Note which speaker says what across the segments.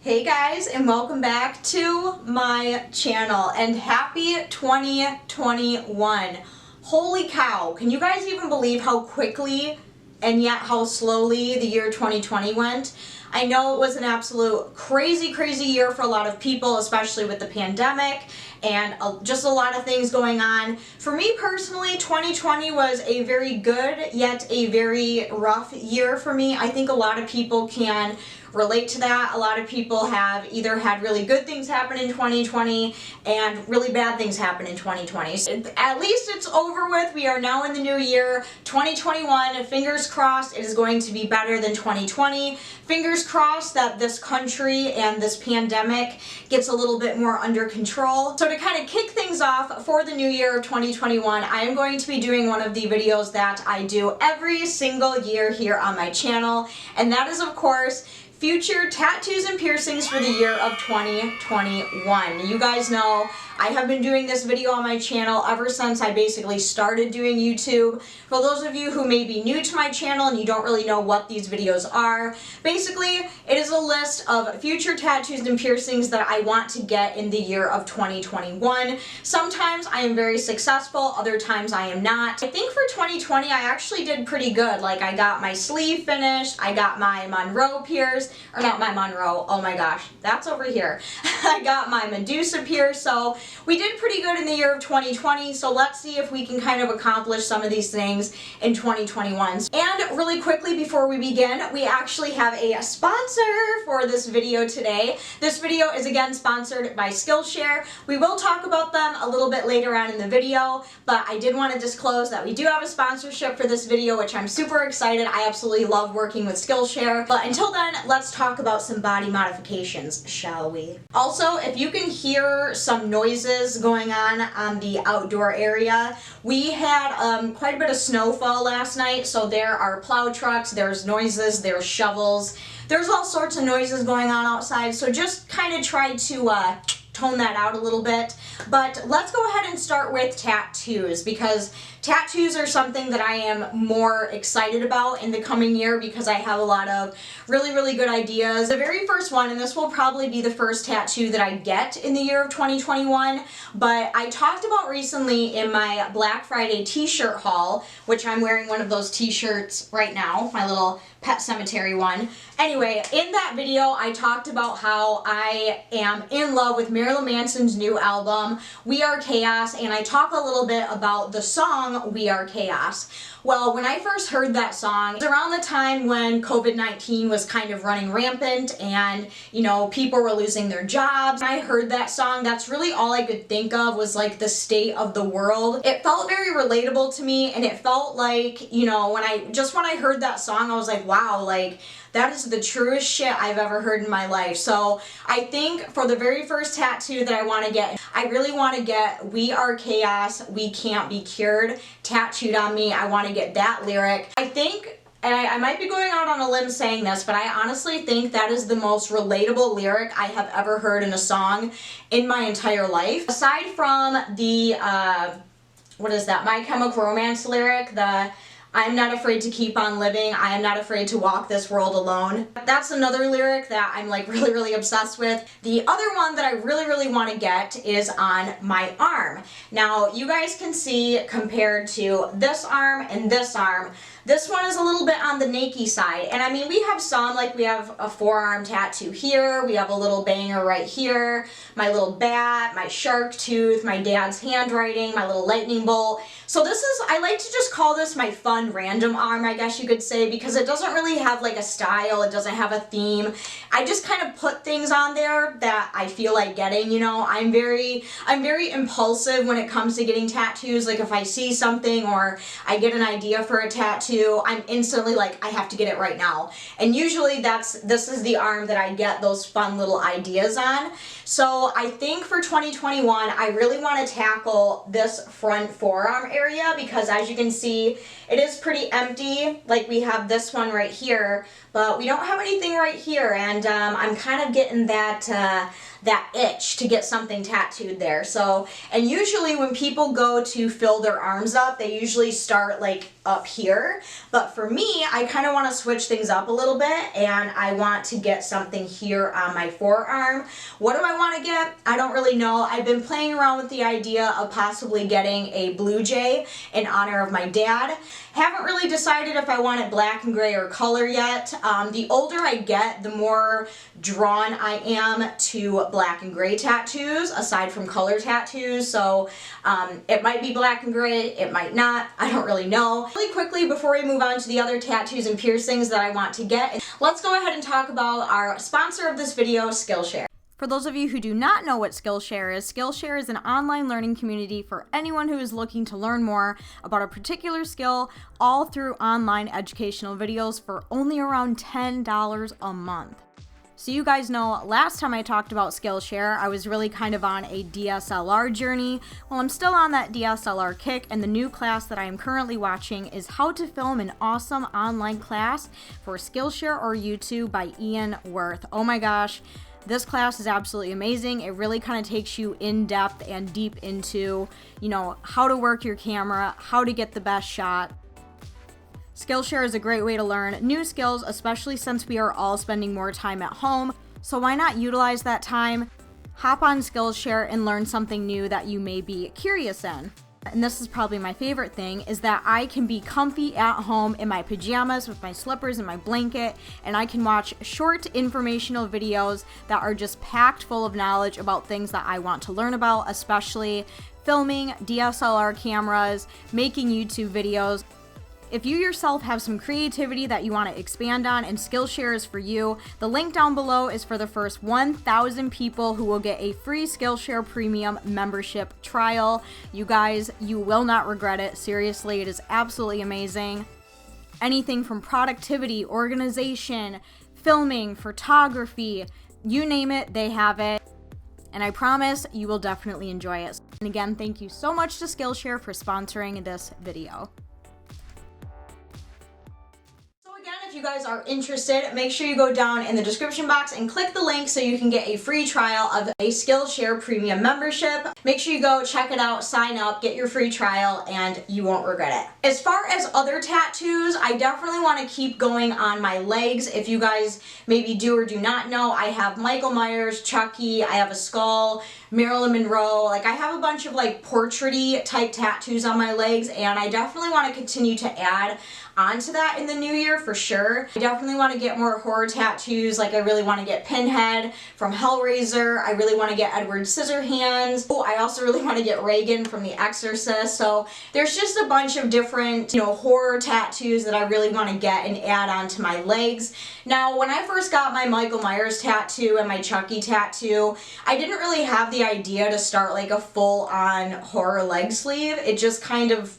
Speaker 1: Hey guys, and welcome back to my channel, and happy 2021. Holy cow, can you guys even believe how quickly and yet how slowly the year 2020 went? I know it was an absolute crazy year for a lot of people, especially with the pandemic and just a lot of things going on. For me personally, 2020 was a very good yet a very rough year for me. I think a lot of people can relate to that. A lot of people have either had really good things happen in 2020 and really bad things happen in 2020. So at least it's over with. We are now in the new year, 2021. Fingers crossed it is going to be better than 2020. Fingers crossed that this country and this pandemic gets a little bit more under control. So to kind of kick things off for the new year of 2021, I am going to be doing one of the videos that I do every single year here on my channel, and that is of course future tattoos and piercings for the year of 2021. You guys know I have been doing this video on my channel ever since I basically started doing YouTube. For those of you who may be new to my channel and you don't really know what these videos are, basically it is a list of future tattoos and piercings that I want to get in the year of 2021. Sometimes I am very successful, other times I am not. I think for 2020 I actually did pretty good. Like I got my sleeve finished, I got my Monroe pierced, or not my Monroe, oh my gosh, that's over here. I got my Medusa pierced, so we did pretty good in the year of 2020, so let's see if we can kind of accomplish some of these things in 2021. And really quickly before we begin, we actually have a sponsor for this video today. This video is again sponsored by Skillshare. We will talk about them a little bit later on in the video, but I did want to disclose that we do have a sponsorship for this video, which I'm super excited. I absolutely love working with Skillshare. But until then, let's talk about some body modifications, shall we? Also, if you can hear some noises going on the outdoor area, we had quite a bit of snowfall last night, so there are plow trucks, there's noises, there's shovels, there's all sorts of noises going on outside, so just kind of try to tone that out a little bit. But let's go ahead and start with tattoos, because tattoos are something that I am more excited about in the coming year because I have a lot of really good ideas. The very first one, and this will probably be the first tattoo that I get in the year of 2021, but I talked about recently in my Black Friday t-shirt haul, which I'm wearing one of those t-shirts right now, my little Pet Cemetery one. Anyway, in that video I talked about how I am in love with Marilyn Manson's new album, We Are Chaos, and I talk a little bit about the song We Are Chaos. Well, when I first heard that song, it was around the time when COVID-19 was kind of running rampant and, you know, people were losing their jobs. When I heard that song, that's really all I could think of was like the state of the world. It felt very relatable to me, and it felt like, you know, when I heard that song, I was like, wow, like that is the truest shit I've ever heard in my life. So I think for the very first tattoo that I want to get, I really want to get We Are Chaos, We Can't Be Cured tattooed on me. I want to get that lyric. I think, and I might be going out on a limb saying this, but I honestly think that is the most relatable lyric I have ever heard in a song in my entire life. Aside from the, what is that, My Chemical Romance lyric, the I'm not afraid to keep on living, I am not afraid to walk this world alone. That's another lyric that I'm like really obsessed with. The other one that I really want to get is on my arm. Now you guys can see compared to this arm and this arm, this one is a little bit on the naked side. And I mean, we have some, like we have a forearm tattoo here, we have a little banger right here, my little bat, my shark tooth, my dad's handwriting, my little lightning bolt. So this is, I like to just call this my fun random arm, I guess you could say, because it doesn't really have like a style, it doesn't have a theme. I just kind of put things on there that I feel like getting, you know. I'm very impulsive when it comes to getting tattoos. Like if I see something or I get an idea for a tattoo, I'm instantly like, I have to get it right now. And usually this is the arm that I get those fun little ideas on. So I think for 2021, I really want to tackle this front forearm area because as you can see, it is pretty empty. Like we have this one right here, but we don't have anything right here, and I'm kind of getting that that itch to get something tattooed there. So, and usually when people go to fill their arms up, they usually start like up here. But for me, I kind of want to switch things up a little bit, and I want to get something here on my forearm. What do I want to get? I don't really know. I've been playing around with the idea of possibly getting a blue jay in honor of my dad. Haven't really decided if I want it black and gray or color yet. The older I get, the more drawn I am to black and gray tattoos, aside from color tattoos. So it might be black and gray, it might not, I don't really know. Really quickly, before we move on to the other tattoos and piercings that I want to get, let's go ahead and talk about our sponsor of this video, Skillshare.
Speaker 2: For those of you who do not know what Skillshare is an online learning community for anyone who is looking to learn more about a particular skill, all through online educational videos for only around $10 a month. So you guys know, last time I talked about Skillshare, I was really kind of on a DSLR journey. Well, I'm still on that DSLR kick, and the new class that I am currently watching is How to Film an Awesome Online Class for Skillshare or YouTube by Ian Worth. Oh my gosh. This class is absolutely amazing. It really kind of takes you in depth and deep into, you know, how to work your camera, how to get the best shot. Skillshare is a great way to learn new skills, especially since we are all spending more time at home. So why not utilize that time? Hop on Skillshare and learn something new that you may be curious in. And this is probably my favorite thing, is that I can be comfy at home in my pajamas with my slippers and my blanket, and I can watch short informational videos that are just packed full of knowledge about things that I want to learn about, especially filming, DSLR cameras, making YouTube videos. If you yourself have some creativity that you want to expand on and Skillshare is for you, the link down below is for the first 1,000 people who will get a free Skillshare Premium membership trial. You guys, you will not regret it. Seriously, it is absolutely amazing. Anything from productivity, organization, filming, photography, you name it, they have it. And I promise you will definitely enjoy it. And again, thank you so much to Skillshare for sponsoring this video.
Speaker 1: If you guys are interested, make sure you go down in the description box and click the link so you can get a free trial of a Skillshare Premium membership. Make sure you go check it out, sign up, get your free trial, and you won't regret it. As far as other tattoos, I definitely want to keep going on my legs. If you guys maybe do or do not know, I have Michael Myers, Chucky, I have a skull, Marilyn Monroe. Like, I have a bunch of like portrait-y type tattoos on my legs, and I definitely want to continue to add onto that in the new year for sure. I definitely want to get more horror tattoos. Like, I really want to get Pinhead from Hellraiser. I really want to get Edward Scissorhands. Oh, I also really want to get Reagan from The Exorcist. So there's just a bunch of different, you know, horror tattoos that I really want to get and add onto my legs. Now, when I first got my Michael Myers tattoo and my Chucky tattoo, I didn't really have the idea to start like a full-on horror leg sleeve. It just kind of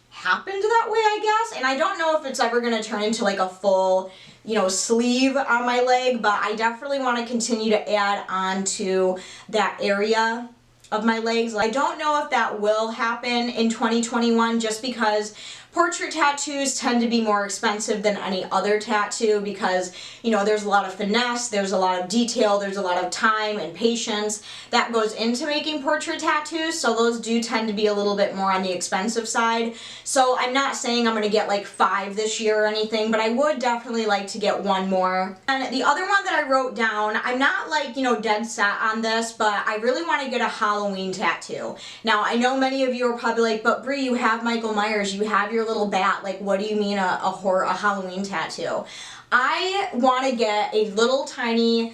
Speaker 1: happened that way, I guess, and I don't know if it's ever going to turn into like a full, you know, sleeve on my leg, but I definitely want to continue to add on to that area of my legs. I don't know if that will happen in 2021 just because portrait tattoos tend to be more expensive than any other tattoo because, you know, there's a lot of finesse, there's a lot of detail, there's a lot of time and patience that goes into making portrait tattoos, so those do tend to be a little bit more on the expensive side. So I'm not saying I'm going to get like 5 this year or anything, but I would definitely like to get 1 more. And the other one that I wrote down, I'm not like, you know, dead set on this, but I really want to get a Halloween tattoo. Now, I know many of you are probably like, but Bree, you have Michael Myers, you have your little bat, like what do you mean a Halloween tattoo? I want to get a little tiny,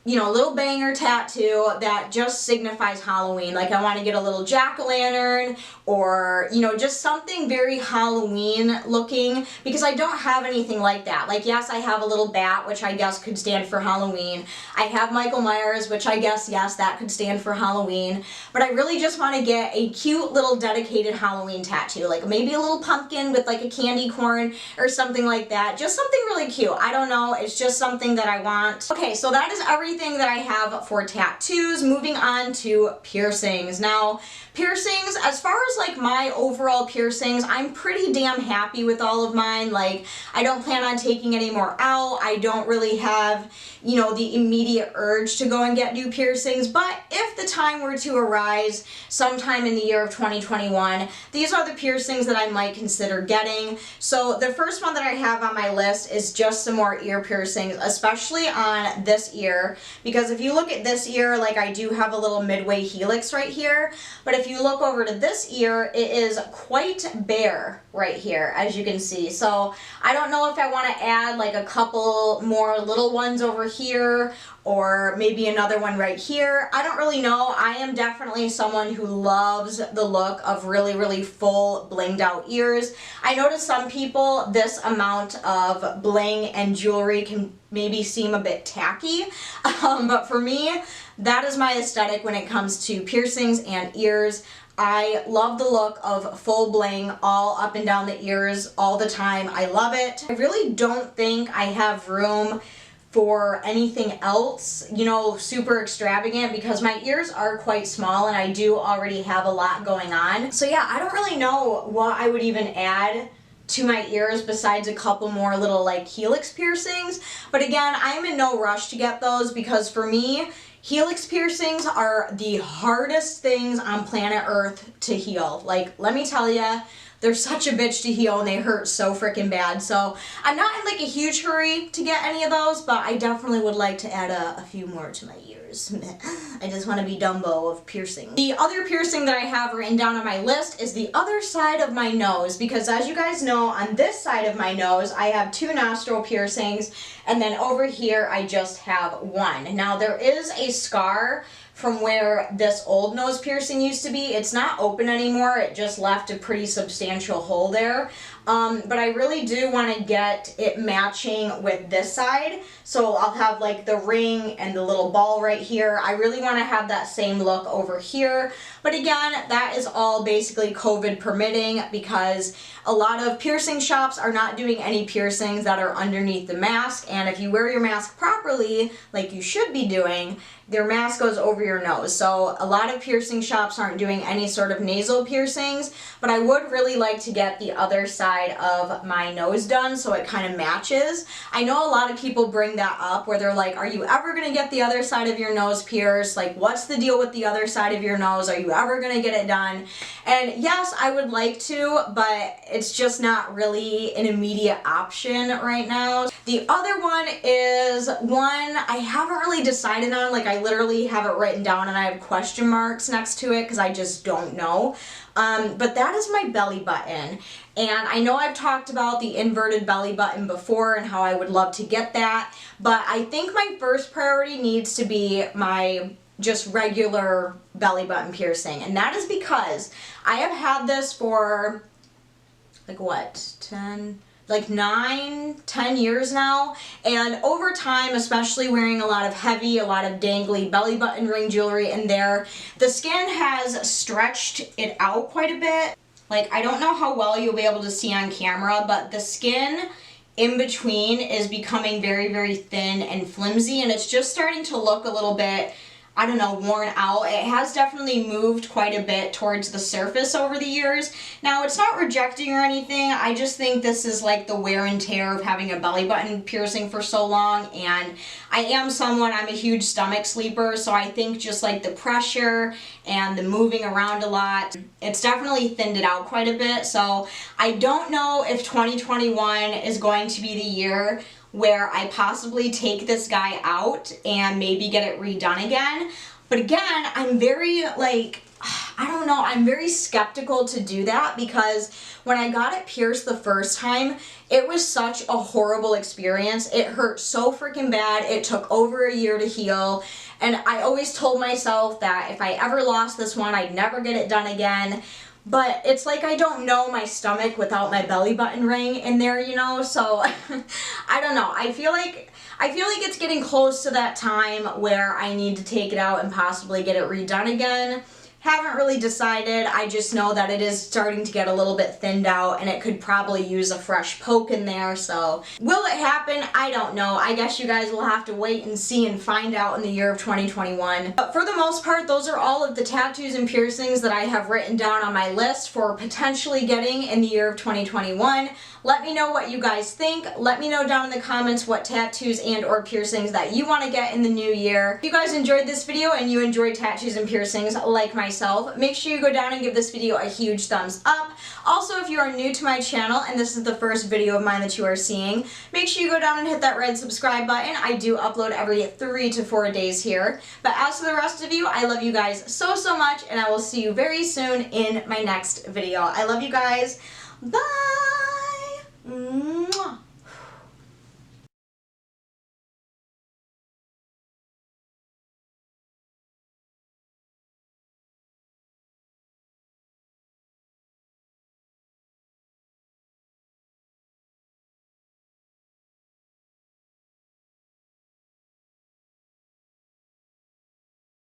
Speaker 1: you know, little banger tattoo that just signifies Halloween. Like, I want to get a little jack-o'-lantern or, you know, just something very Halloween looking because I don't have anything like that. Like, yes, I have a little bat, which I guess could stand for Halloween. I have Michael Myers, which I guess, yes, that could stand for Halloween. But I really just want to get a cute little dedicated Halloween tattoo. Like, maybe a little pumpkin with like a candy corn or something like that. Just something really cute. I don't know. It's just something that I want. Okay, so that is everything that I have for tattoos. Moving on to piercings. Now, Piercings, as far as like my overall piercings, I'm pretty damn happy with all of mine. Like, I don't plan on taking any more out. I don't really have, you know, the immediate urge to go and get new piercings, but if the time were to arise sometime in the year of 2021, these are the piercings that I might consider getting. So the first one that I have on my list is just some more ear piercings, especially on this ear, because if you look at this ear, like I do have a little midway helix right here, but if you look over to this ear, it is quite bare right here, as you can see. So I don't know if I want to add like a couple more little ones over here, or maybe another one right here. I don't really know. I am definitely someone who loves the look of really, really full blinged out ears. I notice some people, this amount of bling and jewelry can maybe seem a bit tacky, but for me, that is my aesthetic when it comes to piercings and ears. I love the look of full bling all up and down the ears all the time. I love it. I really don't think I have room for anything else, you know, super extravagant, because my ears are quite small and I do already have a lot going on. So yeah, I don't really know what I would even add to my ears besides a couple more little like helix piercings. But again, I'm in no rush to get those, because for me, helix piercings are the hardest things on planet Earth to heal. Like, let me tell you, they're such a bitch to heal and they hurt so freaking bad. So I'm not in like a huge hurry to get any of those, but I definitely would like to add a few more to my ears. I just want to be Dumbo of piercing. The other piercing that I have written down on my list is the other side of my nose, because as you guys know, on this side of my nose, I have 2 nostril piercings, and then over here, I just have 1. Now there is a scar from where this old nose piercing used to be. It's not open anymore. It just left a pretty substantial hole there. But I really do want to get it matching with this side. So I'll have like the ring and the little ball right here. I really want to have that same look over here. But again, that is all basically COVID permitting, because a lot of piercing shops are not doing any piercings that are underneath the mask. And if you wear your mask properly, like you should be doing, their mask goes over your nose. So a lot of piercing shops aren't doing any sort of nasal piercings, but I would really like to get the other side of my nose done so it kind of matches. I know a lot of people bring that up where they're like, are you ever going to get the other side of your nose pierced? Like, what's the deal with the other side of your nose? Are you ever going to get it done? And yes, I would like to, but it's just not really an immediate option right now. The other one is one I haven't really decided on. Like, I literally have it written down and I have question marks next to it because I just don't know. But that is my belly button. And I know I've talked about the inverted belly button before and how I would love to get that, but I think my first priority needs to be my just regular belly button piercing. And that is because I have had this for like what, 9, 10 years now, and over time, especially wearing a lot of heavy, a lot of dangly belly button ring jewelry in there, the skin has stretched it out quite a bit. Like, I don't know how well you'll be able to see on camera, but the skin in between is becoming very, very thin and flimsy, and it's just starting to look a little bit, I don't know, worn out. It has definitely moved quite a bit towards the surface over the years. Now, it's not rejecting or anything. I just think this is like the wear and tear of having a belly button piercing for so long. And I am someone, I'm a huge stomach sleeper, so I think just like the pressure and the moving around a lot, it's definitely thinned it out quite a bit. So I don't know if 2021 is going to be the year where I possibly take this guy out and maybe get it redone again. But again, I'm very I'm very skeptical to do that, because when I got it pierced the first time, it was such a horrible experience. It hurt so freaking bad. It took over a year to heal. And I always told myself that if I ever lost this one, I'd never get it done again. But it's like I don't know my stomach without my belly button ring in there, you know? So I don't know. I feel like it's getting close to that time where I need to take it out and possibly get it redone again. Haven't really decided. I just know that it is starting to get a little bit thinned out and it could probably use a fresh poke in there. So will it happen? I don't know. I guess you guys will have to wait and see and find out in the year of 2021. But for the most part, those are all of the tattoos and piercings that I have written down on my list for potentially getting in the year of 2021. Let me know what you guys think. Let me know down in the comments what tattoos and or piercings that you want to get in the new year. If you guys enjoyed this video and you enjoy tattoos and piercings like myself, make sure you go down and give this video a huge thumbs up. Also, if you are new to my channel and this is the first video of mine that you are seeing, make sure you go down and hit that red subscribe button. I do upload every 3 to 4 days here. But as for the rest of you, I love you guys so, so much, and I will see you very soon in my next video. I love you guys. Bye! Mwah.